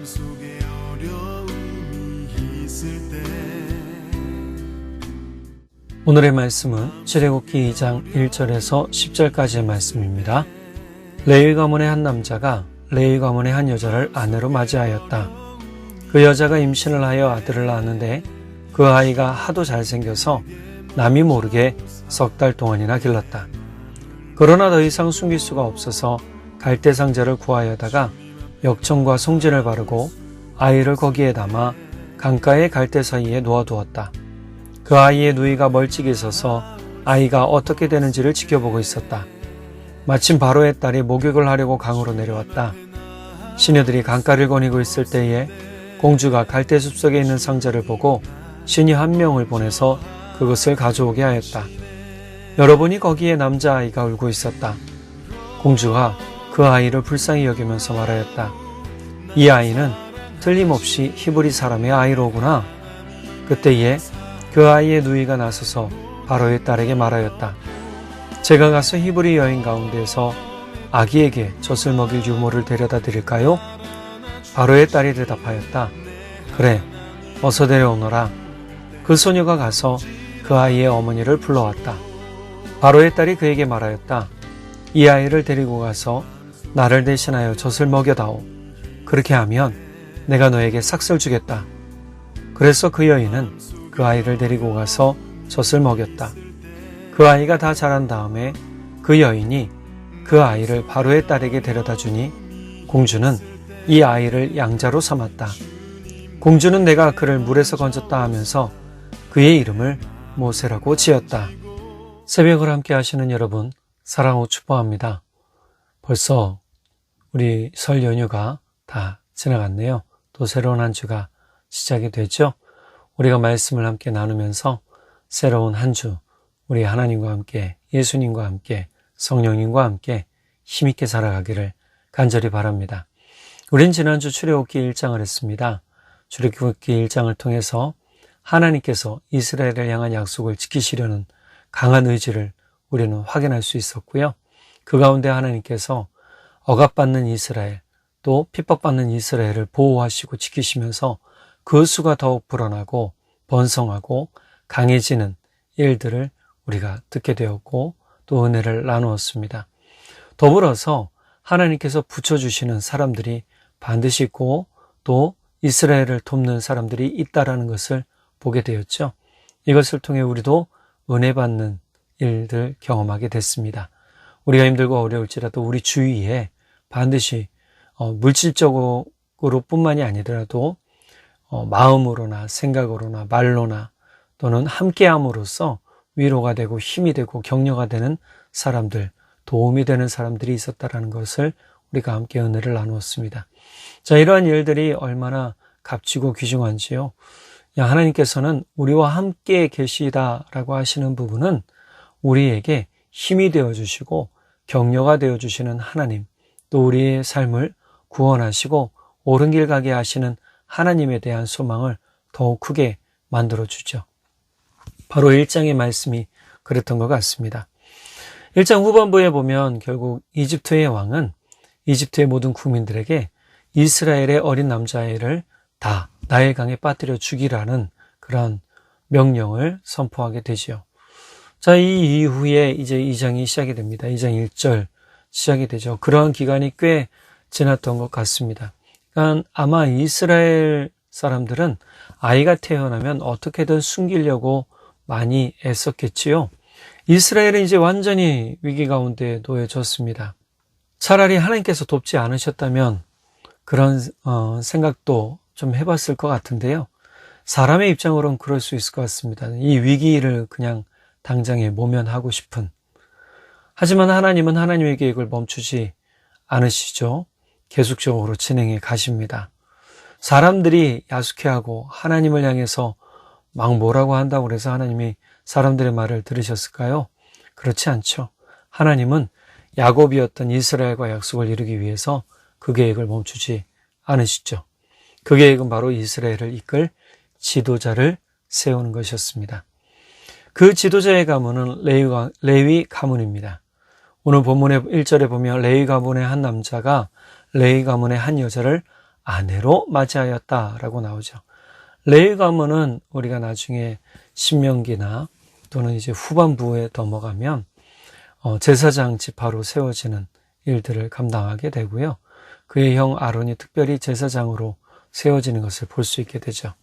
속에 어려움이 있을 때 오늘의 말씀은 출애굽기 2장 1절에서 10절까지의 말씀입니다. 레위 가문의 한 남자가 레위 가문의 한 여자를 아내로 맞이하였다. 그 여자가 임신을 하여 아들을 낳았는데 그 아이가 하도 잘생겨서 남이 모르게 석 달 동안이나 길렀다. 그러나 더 이상 숨길 수가 없어서 갈대 상자를 구하여다가 역청과 송진을 바르고 아이를 거기에 담아 강가의 갈대 사이에 놓아두었다. 그 아이의 누이가 멀찍이 서서 아이가 어떻게 되는지를 지켜보고 있었다. 마침 바로의 딸이 목욕을 하려고 강으로 내려왔다. 시녀들이 강가를 거니고 있을 때에 공주가 갈대 숲속에 있는 상자를 보고 시녀 한 명을 보내서 그것을 가져오게 하였다. 여러분이 거기에 남자아이가 울고 있었다. 공주가 그 아이를 불쌍히 여기면서 말하였다. 이 아이는 틀림없이 히브리 사람의 아이로구나. 그때에 그 아이의 누이가 나서서 바로의 딸에게 말하였다. 제가 가서 히브리 여인 가운데서 아기에게 젖을 먹일 유모를 데려다 드릴까요? 바로의 딸이 대답하였다. 그래, 어서 데려오너라. 그 소녀가 가서 그 아이의 어머니를 불러왔다. 바로의 딸이 그에게 말하였다. 이 아이를 데리고 가서 나를 대신하여 젖을 먹여다오. 그렇게 하면 내가 너에게 삭슬 주겠다. 그래서 그 여인은 그 아이를 데리고 가서 젖을 먹였다. 그 아이가 다 자란 다음에 그 여인이 그 아이를 바로의 딸에게 데려다 주니 공주는 이 아이를 양자로 삼았다. 공주는 내가 그를 물에서 건졌다 하면서 그의 이름을 모세라고 지었다. 새벽을 함께 하시는 여러분, 사랑하고 축복합니다. 벌써 우리 설 연휴가 다 지나갔네요. 또 새로운 한 주가 시작이 됐죠. 우리가 말씀을 함께 나누면서 새로운 한 주, 우리 하나님과 함께, 예수님과 함께, 성령님과 함께 힘있게 살아가기를 간절히 바랍니다. 우린 지난주 출애굽기 1장을 했습니다. 출애굽기 1장을 통해서 하나님께서 이스라엘을 향한 약속을 지키시려는 강한 의지를 우리는 확인할 수 있었고요. 그 가운데 하나님께서 억압받는 이스라엘, 또 핍박받는 이스라엘을 보호하시고 지키시면서 그 수가 더욱 불어나고 번성하고 강해지는 일들을 우리가 듣게 되었고 또 은혜를 나누었습니다. 더불어서 하나님께서 붙여주시는 사람들이 반드시 있고 또 이스라엘을 돕는 사람들이 있다라는 것을 보게 되었죠. 이것을 통해 우리도 은혜 받는 일들 경험하게 됐습니다. 우리가 힘들고 어려울지라도 우리 주위에 반드시 물질적으로 뿐만이 아니더라도 마음으로나 생각으로나 말로나 또는 함께함으로써 위로가 되고 힘이 되고 격려가 되는 사람들, 도움이 되는 사람들이 있었다라는 것을 우리가 함께 은혜를 나누었습니다. 자, 이러한 일들이 얼마나 값지고 귀중한지요. 하나님께서는 우리와 함께 계시다라고 하시는 부분은 우리에게 힘이 되어주시고 격려가 되어주시는 하나님, 또 우리의 삶을 구원하시고 옳은 길 가게 하시는 하나님에 대한 소망을 더욱 크게 만들어주죠. 바로 1장의 말씀이 그랬던 것 같습니다. 1장 후반부에 보면 결국 이집트의 왕은 이집트의 모든 국민들에게 이스라엘의 어린 남자아이를 다 나일강에 빠뜨려 죽이라는 그런 명령을 선포하게 되지요. 자, 이 이후에 이제 2장이 시작이 됩니다. 2장 1절 시작이 되죠. 그러한 기간이 꽤 지났던 것 같습니다. 그러니까 아마 이스라엘 사람들은 아이가 태어나면 어떻게든 숨기려고 많이 애썼겠지요. 이스라엘은 이제 완전히 위기 가운데 놓여졌습니다. 차라리 하나님께서 돕지 않으셨다면 그런 생각도 좀 해봤을 것 같은데요. 사람의 입장으로는 그럴 수 있을 것 같습니다. 이 위기를 그냥 당장에 모면하고 싶은. 하지만 하나님은 하나님의 계획을 멈추지 않으시죠. 계속적으로 진행해 가십니다. 사람들이 야속해하고 하나님을 향해서 막 뭐라고 한다고 해서 하나님이 사람들의 말을 들으셨을까요? 그렇지 않죠. 하나님은 야곱이었던 이스라엘과 약속을 이루기 위해서 그 계획을 멈추지 않으시죠. 그 계획은 바로 이스라엘을 이끌 지도자를 세우는 것이었습니다. 그 지도자의 가문은 레위 가문입니다. 오늘 본문의 1절에 보면 레위 가문의 한 남자가 레위 가문의 한 여자를 아내로 맞이하였다라고 나오죠. 레위 가문은 우리가 나중에 신명기나 또는 이제 후반부에 넘어가면 제사장 지파로 세워지는 일들을 감당하게 되고요. 그의 형 아론이 특별히 제사장으로 세워지는 것을 볼 수 있게 되죠.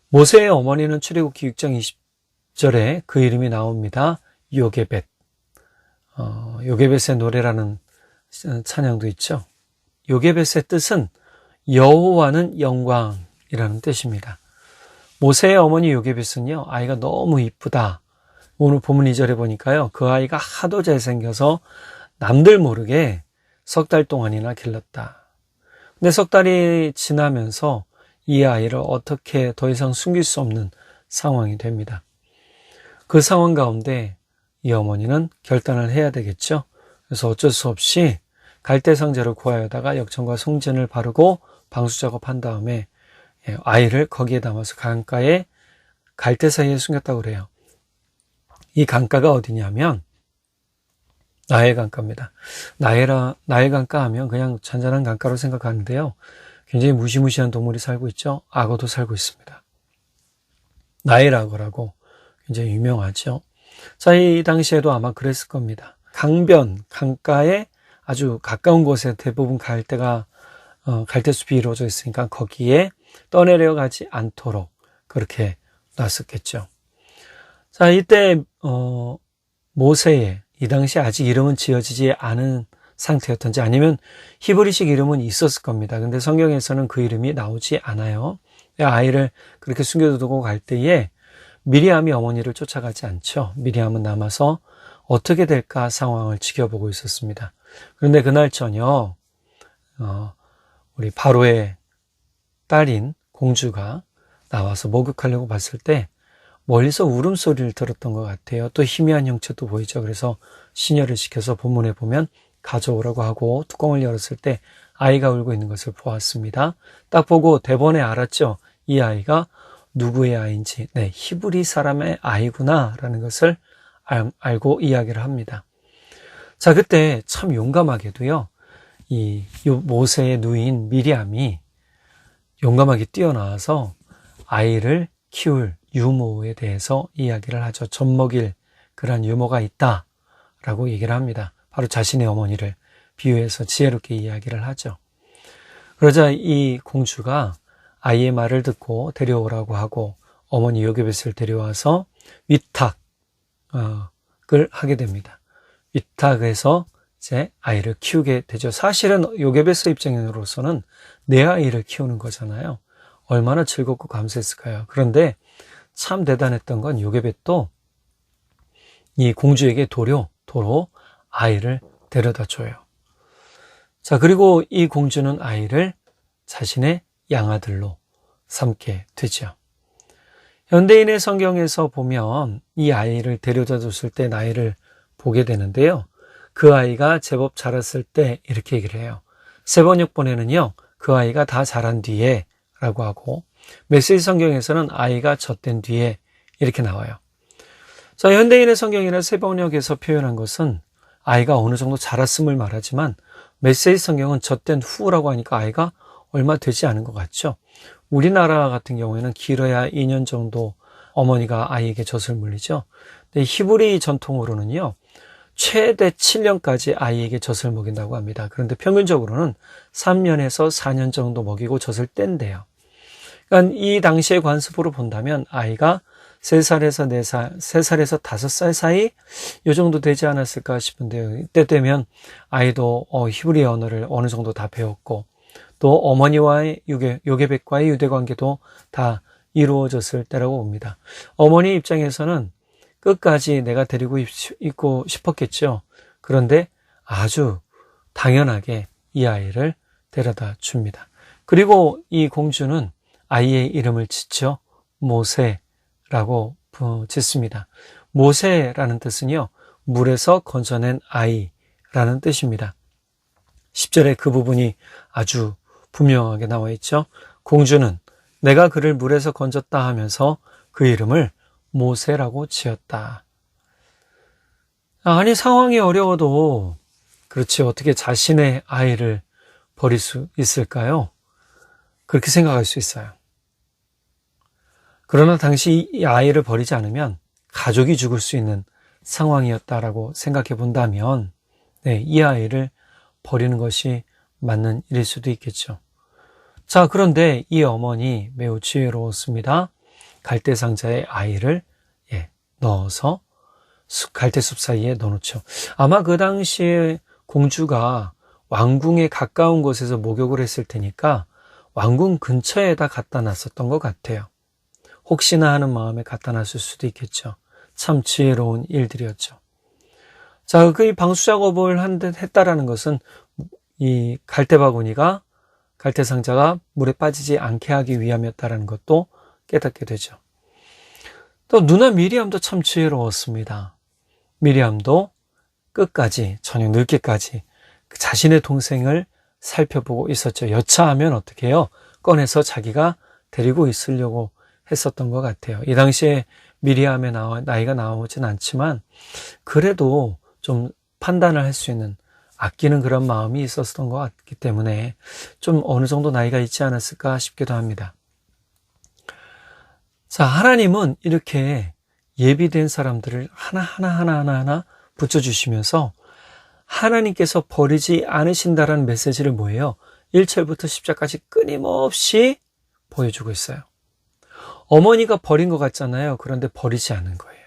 모세의 어머니는 출애굽기 6장 20절에 그 이름이 나옵니다. 요게벳. 요게벳의 노래라는 찬양도 있죠. 요게벳의 뜻은 여호와는 영광이라는 뜻입니다. 모세의 어머니 요게벳은요, 아이가 너무 이쁘다. 오늘 본문 2절에 보니까요, 그 아이가 하도 잘생겨서 남들 모르게 석 달 동안이나 길렀다. 근데 석 달이 지나면서 이 아이를 어떻게 더 이상 숨길 수 없는 상황이 됩니다. 그 상황 가운데 이 어머니는 결단을 해야 되겠죠. 그래서 어쩔 수 없이 갈대상자를 구하여다가 역청과 송진을 바르고 방수 작업한 다음에 아이를 거기에 담아서 강가에 갈대 사이에 숨겼다고 그래요. 이 강가가 어디냐면 나일 강가입니다. 나일 강가 하면 그냥 잔잔한 강가로 생각하는데요. 굉장히 무시무시한 동물이 살고 있죠. 악어도 살고 있습니다. 나일 악어라고 굉장히 유명하죠. 자, 이 당시에도 아마 그랬을 겁니다. 강변, 강가에 아주 가까운 곳에 대부분 갈대숲이 이루어져 있으니까 거기에 떠내려가지 않도록 그렇게 놨었겠죠. 자, 이때 모세의 이 당시 아직 이름은 지어지지 않은 상태였던지 아니면 히브리식 이름은 있었을 겁니다. 근데 성경에서는 그 이름이 나오지 않아요. 아이를 그렇게 숨겨두고 갈 때에 미리암이 어머니를 쫓아가지 않죠. 미리암은 남아서 어떻게 될까 상황을 지켜보고 있었습니다. 그런데 그날 저녁 우리 바로의 딸인 공주가 나와서 목욕하려고 봤을 때 멀리서 울음소리를 들었던 것 같아요. 또 희미한 형체도 보이죠. 그래서 시녀를 시켜서 본문에 보면 가져오라고 하고 뚜껑을 열었을 때 아이가 울고 있는 것을 보았습니다. 딱 보고 대번에 알았죠. 이 아이가 누구의 아이인지, 네, 히브리 사람의 아이구나 라는 것을 알고 이야기를 합니다. 자, 그때 참 용감하게도요, 이 모세의 누이인 미리암이 용감하게 뛰어나와서 아이를 키울 유모에 대해서 이야기를 하죠. 젖먹일 그런 유모가 있다라고 얘기를 합니다. 바로 자신의 어머니를 비유해서 지혜롭게 이야기를 하죠. 그러자 이 공주가 아이의 말을 듣고 데려오라고 하고 어머니 요게벳을 데려와서 위탁을 하게 됩니다. 위탁해서 이제 아이를 키우게 되죠. 사실은 요게벳의 입장으로서는 내 아이를 키우는 거잖아요. 얼마나 즐겁고 감사했을까요? 그런데 참 대단했던 건 요게벳도 이 공주에게 도로 아이를 데려다 줘요. 자, 그리고 이 공주는 아이를 자신의 양아들로 삼게 되죠. 현대인의 성경에서 보면 이 아이를 데려다 줬을 때 나이를 보게 되는데요. 그 아이가 제법 자랐을 때 이렇게 얘기를 해요. 세번역본에는요, 그 아이가 다 자란 뒤에 라고 하고 메시지 성경에서는 아이가 젖된 뒤에 이렇게 나와요. 자, 현대인의 성경이나 세번역에서 표현한 것은 아이가 어느 정도 자랐음을 말하지만 메시지 성경은 젖된 후라고 하니까 아이가 얼마 되지 않은 것 같죠. 우리나라 같은 경우에는 길어야 2년 정도 어머니가 아이에게 젖을 물리죠. 근데 히브리 전통으로는요, 최대 7년까지 아이에게 젖을 먹인다고 합니다. 그런데 평균적으로는 3년에서 4년 정도 먹이고 젖을 뗀대요. 그러니까 이 당시의 관습으로 본다면 아이가 3살에서 4살, 3살에서 5살 사이 이 정도 되지 않았을까 싶은데요. 이때 되면 아이도 히브리 언어를 어느 정도 다 배웠고 또 어머니와의 요게벳과의 유대관계도 다 이루어졌을 때라고 봅니다. 어머니 입장에서는 끝까지 내가 데리고 있고 싶었겠죠. 그런데 아주 당연하게 이 아이를 데려다 줍니다. 그리고 이 공주는 아이의 이름을 짓죠. 모세라고 짓습니다. 모세라는 뜻은요, 물에서 건져낸 아이라는 뜻입니다. 10절에 그 부분이 아주 분명하게 나와 있죠. 공주는 내가 그를 물에서 건졌다 하면서 그 이름을 모세라고 지었다. 아니, 상황이 어려워도 그렇지 어떻게 자신의 아이를 버릴 수 있을까요? 그렇게 생각할 수 있어요. 그러나 당시 이 아이를 버리지 않으면 가족이 죽을 수 있는 상황이었다라고 생각해 본다면 이 아이를 버리는 것이 맞는 일일 수도 있겠죠. 자, 그런데 이 어머니 매우 지혜로웠습니다. 갈대상자에 아이를 넣어서 갈대숲 사이에 넣어놓죠. 아마 그 당시에 공주가 왕궁에 가까운 곳에서 목욕을 했을 테니까 왕궁 근처에다 갖다 놨었던 것 같아요. 혹시나 하는 마음에 갖다 놨을 수도 있겠죠. 참 지혜로운 일들이었죠. 자, 그 방수 작업을 했다라는 것은 이 갈대바구니가 갈대상자가 물에 빠지지 않게 하기 위함이었다라는 것도 깨닫게 되죠. 또 누나 미리암도 참 지혜로웠습니다. 미리암도 끝까지 저녁 늦게까지 자신의 동생을 살펴보고 있었죠. 여차하면 어떻게 해요? 꺼내서 자기가 데리고 있으려고 했었던 것 같아요. 이 당시에 미리암의 나이가 나오진 않지만 그래도 좀 판단을 할 수 있는 아끼는 그런 마음이 있었던 것 같기 때문에 좀 어느 정도 나이가 있지 않았을까 싶기도 합니다. 자, 하나님은 이렇게 예비된 사람들을 하나하나 붙여주시면서 하나님께서 버리지 않으신다라는 메시지를 뭐예요? 1절부터 10절까지 끊임없이 보여주고 있어요. 어머니가 버린 것 같잖아요. 그런데 버리지 않은 거예요.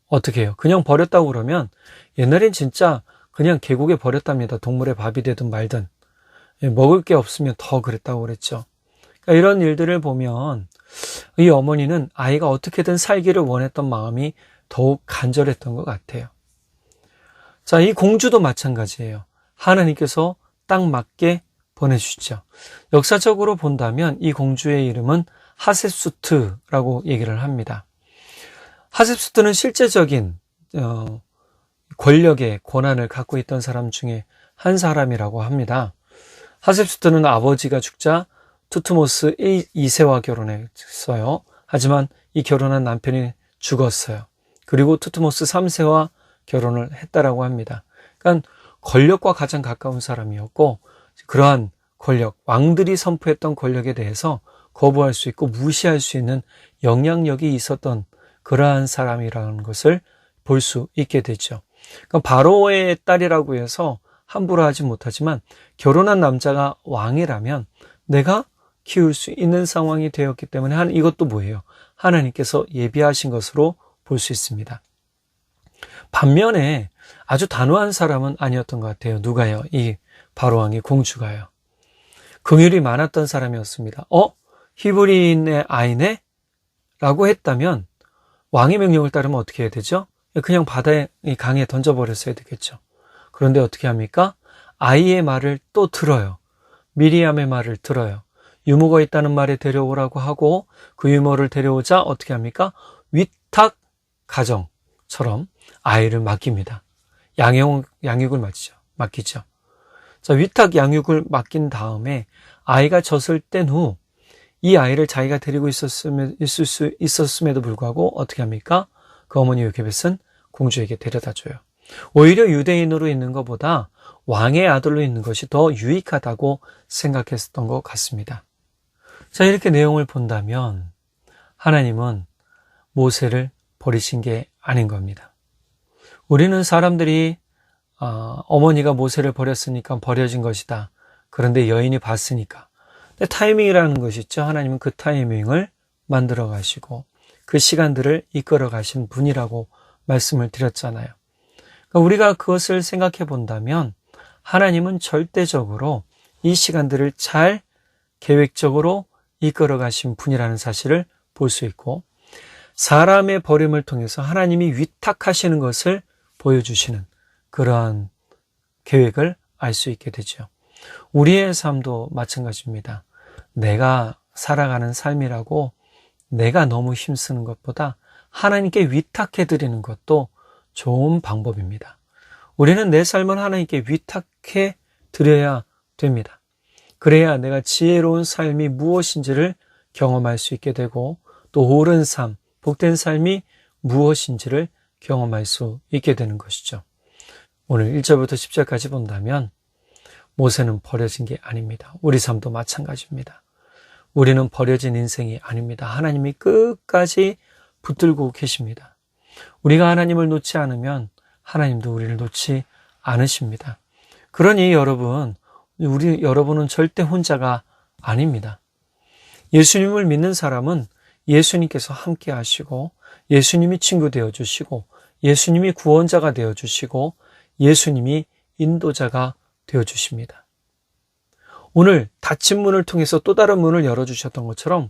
어떻게 해요? 그냥 버렸다고 그러면 옛날엔 진짜 그냥 계곡에 버렸답니다. 동물의 밥이 되든 말든. 먹을 게 없으면 더 그랬다고 그랬죠. 그러니까 이런 일들을 보면 이 어머니는 아이가 어떻게든 살기를 원했던 마음이 더욱 간절했던 것 같아요. 자, 이 공주도 마찬가지예요. 하나님께서 딱 맞게 보내주시죠. 역사적으로 본다면 이 공주의 이름은 하셉수트라고 얘기를 합니다. 하셉수트는 실제적인 권력의 권한을 갖고 있던 사람 중에 한 사람이라고 합니다. 하셉수트는 아버지가 죽자 투트모스 2세와 결혼했어요. 하지만 이 결혼한 남편이 죽었어요. 그리고 투트모스 3세와 결혼을 했다라고 합니다. 그러니까 권력과 가장 가까운 사람이었고 그러한 권력, 왕들이 선포했던 권력에 대해서 거부할 수 있고 무시할 수 있는 영향력이 있었던 그러한 사람이라는 것을 볼 수 있게 되죠. 그러니까 바로의 딸이라고 해서 함부로 하지 못하지만 결혼한 남자가 왕이라면 내가 키울 수 있는 상황이 되었기 때문에 이것도 뭐예요? 하나님께서 예비하신 것으로 볼 수 있습니다. 반면에 아주 단호한 사람은 아니었던 것 같아요. 누가요? 이 바로왕이 공주가요. 긍휼이 많았던 사람이었습니다. 히브리인의 아이네? 라고 했다면 왕의 명령을 따르면 어떻게 해야 되죠? 그냥 바다에, 이 강에 던져버렸어야 되겠죠. 그런데 어떻게 합니까? 아이의 말을 또 들어요. 미리암의 말을 들어요. 유모가 있다는 말에 데려오라고 하고 그 유모를 데려오자 어떻게 합니까? 위탁 가정처럼 아이를 맡깁니다. 양육을 맡기죠. 자, 위탁 양육을 맡긴 다음에 아이가 젖을 뗀 후 이 아이를 자기가 데리고 있었음에도 불구하고 어떻게 합니까? 그 어머니 요케벳은 공주에게 데려다 줘요. 오히려 유대인으로 있는 것보다 왕의 아들로 있는 것이 더 유익하다고 생각했었던 것 같습니다. 자, 이렇게 내용을 본다면 하나님은 모세를 버리신 게 아닌 겁니다. 우리는 사람들이 어머니가 모세를 버렸으니까 버려진 것이다. 그런데 여인이 봤으니까. 근데 타이밍이라는 것이 있죠. 하나님은 그 타이밍을 만들어 가시고 그 시간들을 이끌어 가신 분이라고 말씀을 드렸잖아요. 그러니까 우리가 그것을 생각해 본다면 하나님은 절대적으로 이 시간들을 잘 계획적으로 이끌어 가신 분이라는 사실을 볼 수 있고 사람의 버림을 통해서 하나님이 위탁하시는 것을 보여주시는 그러한 계획을 알 수 있게 되죠. 우리의 삶도 마찬가지입니다. 내가 살아가는 삶이라고 내가 너무 힘쓰는 것보다 하나님께 위탁해드리는 것도 좋은 방법입니다. 우리는 내 삶을 하나님께 위탁해 드려야 됩니다. 그래야 내가 지혜로운 삶이 무엇인지를 경험할 수 있게 되고 또 옳은 삶, 복된 삶이 무엇인지를 경험할 수 있게 되는 것이죠. 오늘 1절부터 10절까지 본다면 모세는 버려진 게 아닙니다. 우리 삶도 마찬가지입니다. 우리는 버려진 인생이 아닙니다. 하나님이 끝까지 붙들고 계십니다. 우리가 하나님을 놓지 않으면 하나님도 우리를 놓지 않으십니다. 그러니 여러분은 절대 혼자가 아닙니다. 예수님을 믿는 사람은 예수님께서 함께 하시고, 예수님이 친구 되어주시고, 예수님이 구원자가 되어주시고, 예수님이 인도자가 되어주십니다. 오늘 닫힌 문을 통해서 또 다른 문을 열어주셨던 것처럼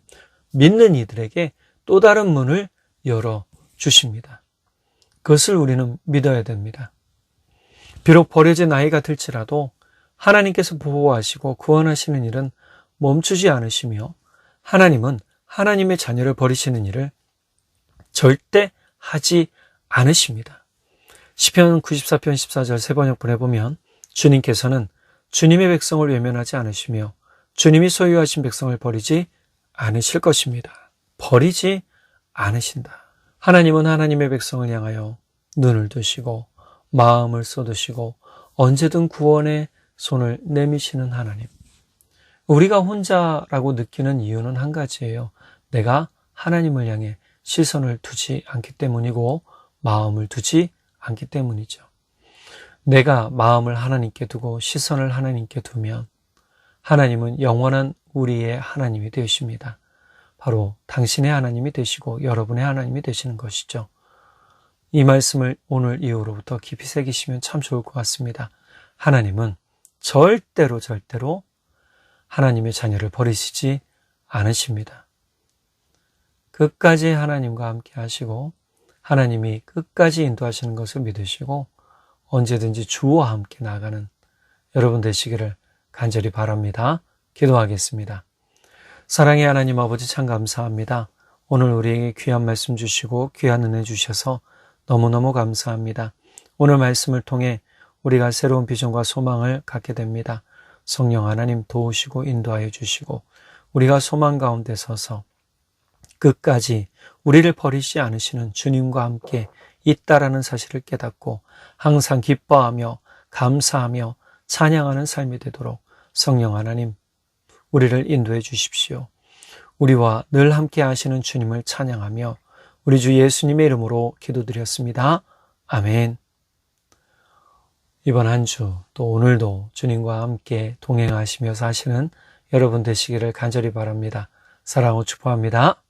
믿는 이들에게 또 다른 문을 열어주십니다. 그것을 우리는 믿어야 됩니다. 비록 버려진 아이가 될지라도 하나님께서 보호하시고 구원하시는 일은 멈추지 않으시며, 하나님은 하나님의 자녀를 버리시는 일을 절대 하지 않으십니다. 시편 94편 14절 세번역분에 보면 주님께서는 주님의 백성을 외면하지 않으시며 주님이 소유하신 백성을 버리지 않으실 것입니다. 버리지 않으신다. 하나님은 하나님의 백성을 향하여 눈을 두시고 마음을 쏟으시고 언제든 구원의 손을 내미시는 하나님. 우리가 혼자라고 느끼는 이유는 한 가지예요. 내가 하나님을 향해 시선을 두지 않기 때문이고 마음을 두지 않기 때문이죠. 내가 마음을 하나님께 두고 시선을 하나님께 두면 하나님은 영원한 우리의 하나님이 되십니다. 바로 당신의 하나님이 되시고 여러분의 하나님이 되시는 것이죠. 이 말씀을 오늘 이후로부터 깊이 새기시면 참 좋을 것 같습니다. 하나님은 절대로 하나님의 자녀를 버리시지 않으십니다. 끝까지 하나님과 함께 하시고 하나님이 끝까지 인도하시는 것을 믿으시고 언제든지 주와 함께 나가는 여러분 되시기를 간절히 바랍니다. 기도하겠습니다. 사랑의 하나님 아버지 참 감사합니다. 오늘 우리에게 귀한 말씀 주시고 귀한 은혜 주셔서 너무너무 감사합니다. 오늘 말씀을 통해 우리가 새로운 비전과 소망을 갖게 됩니다. 성령 하나님 도우시고 인도하여 주시고 우리가 소망 가운데 서서 끝까지 우리를 버리지 않으시는 주님과 함께 있다라는 사실을 깨닫고 항상 기뻐하며 감사하며 찬양하는 삶이 되도록 성령 하나님 우리를 인도해 주십시오. 우리와 늘 함께 하시는 주님을 찬양하며 우리 주 예수님의 이름으로 기도드렸습니다. 아멘. 이번 한 주 또 오늘도 주님과 함께 동행하시며 사시는 여러분 되시기를 간절히 바랍니다. 사랑하고 축복합니다.